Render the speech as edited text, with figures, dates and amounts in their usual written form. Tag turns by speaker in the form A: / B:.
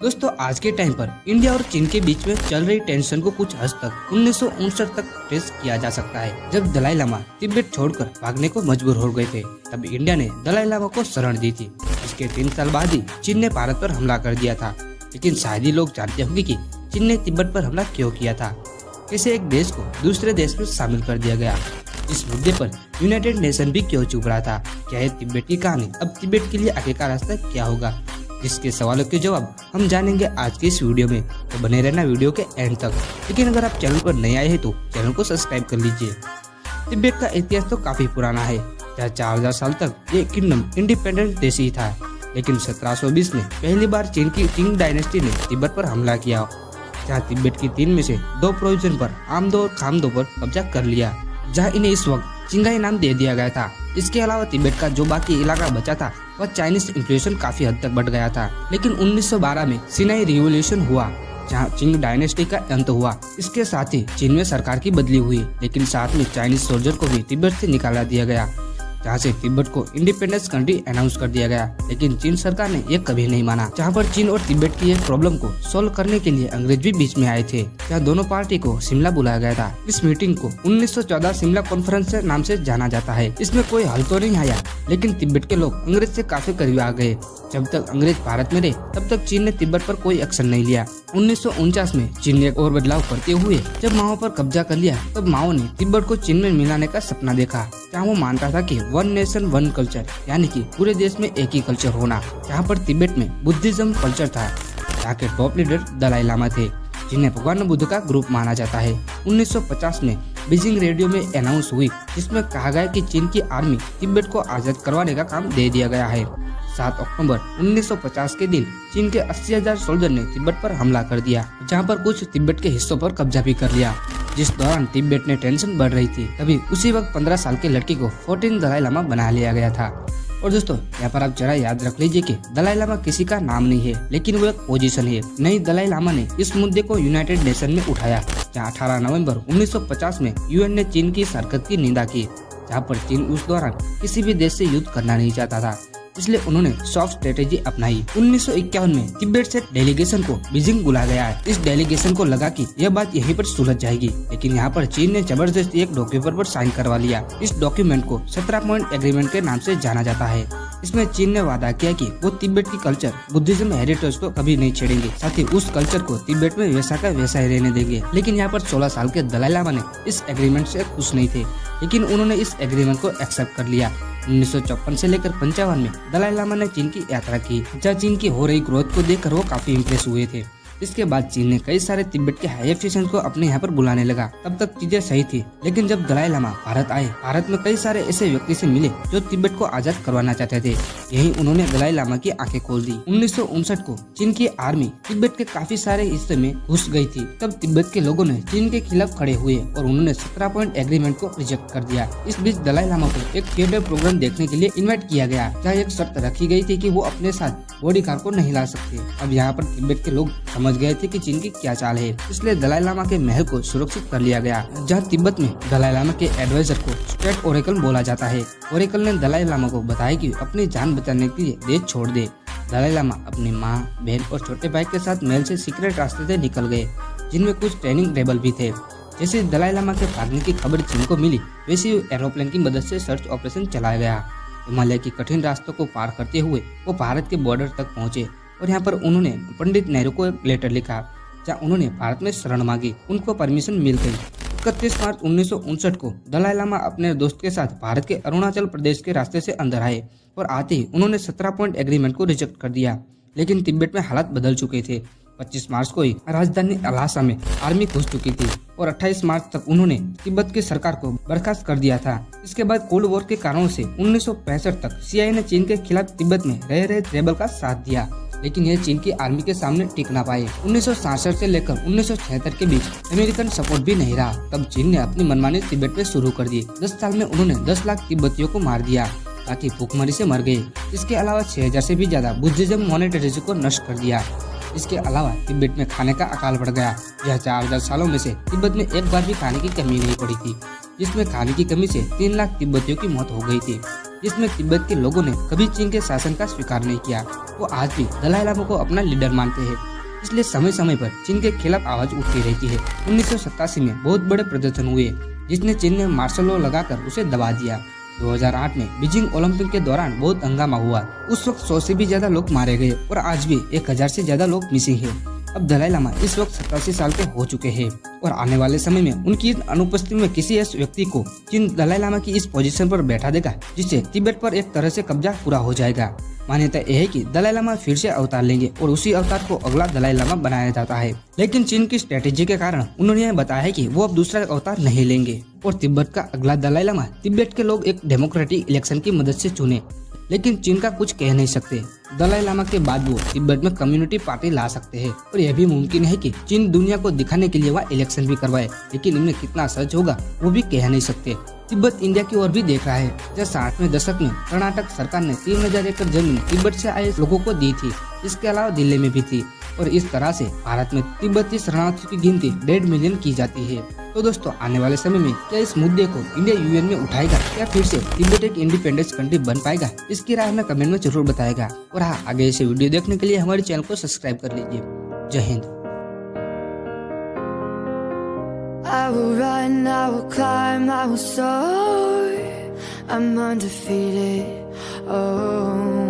A: दोस्तों आज के टाइम पर इंडिया और चीन के बीच में चल रही टेंशन को कुछ हद तक 1959 तक ट्रेस किया जा सकता है। जब दलाई लामा तिब्बत छोड़कर भागने को मजबूर हो गए थे, तब इंडिया ने दलाई लामा को शरण दी थी। इसके 3 साल बाद ही चीन ने भारत पर हमला कर दिया था। लेकिन शायद ही लोग जानते होंगे कि चीन ने तिब्बत पर हमला क्यों किया था, कैसे एक देश को दूसरे देश में शामिल कर दिया गया। इस मुद्दे पर यूनाइटेड नेशन भी क्यों चुप रहा था, क्या है तिब्बत की कहानी, अब तिब्बत के लिए आगे का रास्ता क्या होगा, जिसके सवालों के जवाब हम जानेंगे आज की इस वीडियो में। तो बने रहना वीडियो के एंड तक। लेकिन अगर आप चैनल पर नए आए हैं तो चैनल को सब्सक्राइब कर लीजिए। तिब्बत का इतिहास तो काफी पुराना है, जहाँ 4000 साल तक ये किंगडम इंडिपेंडेंट देश ही था। लेकिन 1720 में पहली बार चीन की चिंग डायनेस्टी ने तिब्बत पर हमला किया, जहाँ तिब्बत की 3 में से 2 प्रोविंस पर आमदो और खामदो पर कब्जा कर लिया, जहाँ इन्हें इस वक्त चिंगाई नाम दे दिया गया था। इसके अलावा तिब्बत का जो बाकी इलाका बचा था वह चाइनीज इन्फ्लुएंस काफी हद तक बढ़ गया था। लेकिन 1912 में सिनाई रिवॉल्यूशन हुआ, जहां चिंग डायनेस्टी का अंत हुआ। इसके साथ ही चीन में सरकार की बदली हुई, लेकिन साथ में चाइनीज सोल्जर को भी तिब्बत से निकाला दिया गया, जहाँ से तिब्बत को इंडिपेंडेंस कंट्री अनाउंस कर दिया गया। लेकिन चीन सरकार ने ये कभी नहीं माना। जहाँ पर चीन और तिब्बत की एक प्रॉब्लम को सॉल्व करने के लिए अंग्रेज भी बीच में आए थे, जहाँ दोनों पार्टी को शिमला बुलाया गया था। इस मीटिंग को 1914 शिमला कॉन्फ्रेंस के नाम से जाना जाता है। इसमें कोई हल तो नहीं आया, लेकिन तिब्बत के लोग अंग्रेज से काफी करीब आ गए। जब तक अंग्रेज भारत में रहे तब तक चीन ने तिब्बत पर कोई एक्शन नहीं लिया। 1949 में चीन ने एक और बदलाव करते हुए जब माओ पर कब्जा कर लिया, तब माओ ने तिब्बत को चीन में मिलाने का सपना देखा, जहाँ वो मानता था कि 1 नेशन 1 कल्चर, यानी कि पूरे देश में एक ही कल्चर होना। जहाँ पर तिब्बत में बुद्धिज्म कल्चर था, जहाँ के टॉप लीडर दलाई लामा थे, जिन्हें भगवान बुद्ध का ग्रुप माना जाता है। 1950 में बीजिंग रेडियो में अनाउंस हुई, जिसमें कहा गया कि चीन की आर्मी तिब्बत को आजाद करवाने का काम दे दिया गया है। 7 अक्टूबर 1950 के दिन चीन के 80,000 सोल्जर ने तिब्बत पर हमला कर दिया, जहां पर कुछ तिब्बत के हिस्सों पर कब्जा भी कर लिया। जिस दौरान तिब्बत में टेंशन बढ़ रही थी, तभी उसी वक्त 15 साल के लड़की को 14 दलाई लामा बना लिया गया था। और दोस्तों यहाँ पर आप जरा याद रख लीजिए कि दलाई लामा किसी का नाम नहीं है, लेकिन वो एक पोजीशन है। नई दलाई लामा ने इस मुद्दे को यूनाइटेड नेशन में उठाया, जहाँ 18 नवंबर 1950 में यूएन ने चीन की इस हरकत की निंदा की, जहाँ पर चीन उस दौरान किसी भी देश से युद्ध करना नहीं चाहता था, इसलिए उन्होंने सॉफ्ट स्ट्रेटेजी अपनाई। 1951 में तिब्बत से डेलीगेशन को बीजिंग बुलाया गया है। इस डेलीगेशन को लगा कि यह बात यहीं पर सुलझ जाएगी, लेकिन यहाँ पर चीन ने जबरदस्ती एक डॉक्यूमेंट पर साइन करवा लिया। इस डॉक्यूमेंट को 17 पॉइंट एग्रीमेंट के नाम से जाना जाता है। इसमें चीन ने वादा किया कि वो तिब्बत की कल्चर बुद्धिज्म हेरिटेज को कभी नहीं छेड़ेंगे, साथ ही उस कल्चर को तिब्बत में वैसा का वैसा ही रहने देंगे। लेकिन यहाँ पर 16 साल के दलाई लामा ने इस एग्रीमेंट से खुश नहीं थे, लेकिन उन्होंने इस एग्रीमेंट को एक्सेप्ट कर लिया। 1954 से लेकर 55 में दलाई लामा ने चीन की यात्रा की, जहाँ चीन की हो रही ग्रोथ को देखकर वो काफी इम्प्रेस हुए थे। इसके बाद चीन ने कई सारे तिब्बत के हाई ऑफिशियल्स को अपने यहाँ पर बुलाने लगा। तब तक चीजें सही थी, लेकिन जब दलाई लामा भारत आए, भारत में कई सारे ऐसे व्यक्ति से मिले जो तिब्बत को आजाद करवाना चाहते थे। यही उन्होंने दलाई लामा की आंखें खोल दी। 1959 को चीन की आर्मी तिब्बत के काफी सारे हिस्से में घुस गई थी। तब तिब्बत के लोगों ने चीन के खिलाफ खड़े हुए और उन्होंने 17 पॉइंट एग्रीमेंट को रिजेक्ट कर दिया। इस बीच दलाई लामा को एक थिएटर प्रोग्राम देखने के लिए इन्वाइट किया गया, जहाँ एक शर्त रखी गई थी कि वो अपने साथ बॉडीगार्ड को नहीं ला सकते। अब यहाँ पर तिब्बत के लोग समझ गए थे कि चीन की क्या चाल है, इसलिए दलाई लामा के महल को सुरक्षित कर लिया गया, जहाँ तिब्बत में दलाई लामा के एडवाइजर को स्टेट ओरेकल बोला जाता है। ओरेकल ने दलाई लामा को बताया कि अपनी जान बचाने के लिए देश छोड़ दे। दलाई लामा अपनी माँ, बहन और छोटे भाई के साथ महल से सीक्रेट रास्ते से निकल गए, जिनमें कुछ ट्रेनिंग रेबल भी थे। जैसे दलाई लामा के भागने की खबर चीन को मिली, वैसे एरोप्लेन की मदद से सर्च ऑपरेशन चलाया गया। हिमालय की कठिन रास्तों को पार करते हुए वो भारत के बॉर्डर तक पहुंचे और यहाँ पर उन्होंने पंडित नेहरू को एक लेटर लिखा, जहाँ उन्होंने भारत में शरण मांगी। उनको परमिशन मिल गई। 31 मार्च 1959 को दलाई लामा अपने दोस्त के साथ भारत के अरुणाचल प्रदेश के रास्ते से अंदर आए और आते ही उन्होंने 17 पॉइंट एग्रीमेंट को रिजेक्ट कर दिया। लेकिन तिब्बत में हालात बदल चुके थे। 25 मार्च को ही राजधानी लहासा में आर्मी घुस चुकी थी और 28 मार्च तक उन्होंने तिब्बत की सरकार को बर्खास्त कर दिया था। इसके बाद कोल्ड वॉर के कारणों से 1965 तक सीआईए ने चीन के खिलाफ तिब्बत में रह रहे रेबल का साथ दिया, लेकिन यह चीन की आर्मी के सामने टिक ना पाए। 1967 से लेकर 1976 के बीच अमेरिकन सपोर्ट भी नहीं रहा। तब चीन ने अपनी मनमानी तिब्बत में शुरू कर दी। 10 साल में उन्होंने 10 लाख तिब्बतियों को मार दिया, ताकि भूखमरी से मर गए। इसके अलावा 6000 से भी ज्यादा बुद्धिज्म मॉनेटरिज्म को नष्ट कर दिया। इसके अलावा तिब्बत में खाने का अकाल बढ़ गया। यह 4000 सालों में से तिब्बत में एक बार भी खाने की कमी नहीं पड़ी थी, जिसमें खाने की कमी से 3 लाख तिब्बतियों की मौत हो गई थी। जिसमें तिब्बत के लोगों ने कभी चीन के शासन का स्वीकार नहीं किया। वो आज भी दलाई लामा को अपना लीडर मानते हैं। इसलिए समय समय पर चीन के खिलाफ आवाज उठती रहती है। 1987 में बहुत बड़े प्रदर्शन हुए जिसने चीन ने मार्शल लॉ लगाकर उसे दबा दिया। 2008 में बीजिंग ओलंपिक के दौरान बहुत हंगामा हुआ। उस वक्त 100 से भी ज्यादा लोग मारे गए और आज भी 1000 से ज्यादा लोग मिसिंग है। अब दलाई लामा इस वक्त 87 साल के हो चुके हैं और आने वाले समय में उनकी अनुपस्थिति में किसी ऐसे व्यक्ति को चीन दलाई लामा की इस पोजीशन पर बैठा देगा जिससे तिब्बत पर एक तरह से कब्जा पूरा हो जाएगा। मान्यता यह है कि दलाई लामा फिर से अवतार लेंगे और उसी अवतार को अगला दलाई लामा बनाया जाता है। लेकिन चीन की स्ट्रेटेजी के कारण उन्होंने यह बताया है कि वो अब दूसरा अवतार नहीं लेंगे और तिब्बत का अगला दलाई लामा तिब्बत के लोग एक डेमोक्रेटिक इलेक्शन की मदद से चुने। लेकिन चीन का कुछ कह नहीं सकते। दलाई लामा के बाद वो तिब्बत में कम्युनिटी पार्टी ला सकते हैं और यह भी मुमकिन है कि चीन दुनिया को दिखाने के लिए वहाँ इलेक्शन भी करवाए, लेकिन इनमें कितना सच होगा वो भी कह नहीं सकते। तिब्बत इंडिया की ओर भी देख रहा है। जब 60वें दशक में कर्नाटक सरकार ने 3000 एकड़ जमीन तिब्बत से आए लोगों को दी थी। इसके अलावा दिल्ली में भी थी और इस तरह से भारत में तिब्बती शरणार्थियों की गिनती 1.5 मिलियन की जाती है। तो दोस्तों आने वाले समय में क्या इस मुद्दे को इंडिया यूएन में उठाएगा, क्या फिर से तिब्बत एक इंडिपेंडेंस कंट्री बन पाएगा? इसकी राय हमें कमेंट में जरूर बताएगा। और हाँ, आगे ऐसे वीडियो देखने के लिए हमारे चैनल को सब्सक्राइब कर लीजिए। जय Hind.
B: I will run, I will climb, I will soar. I'm undefeated. Oh.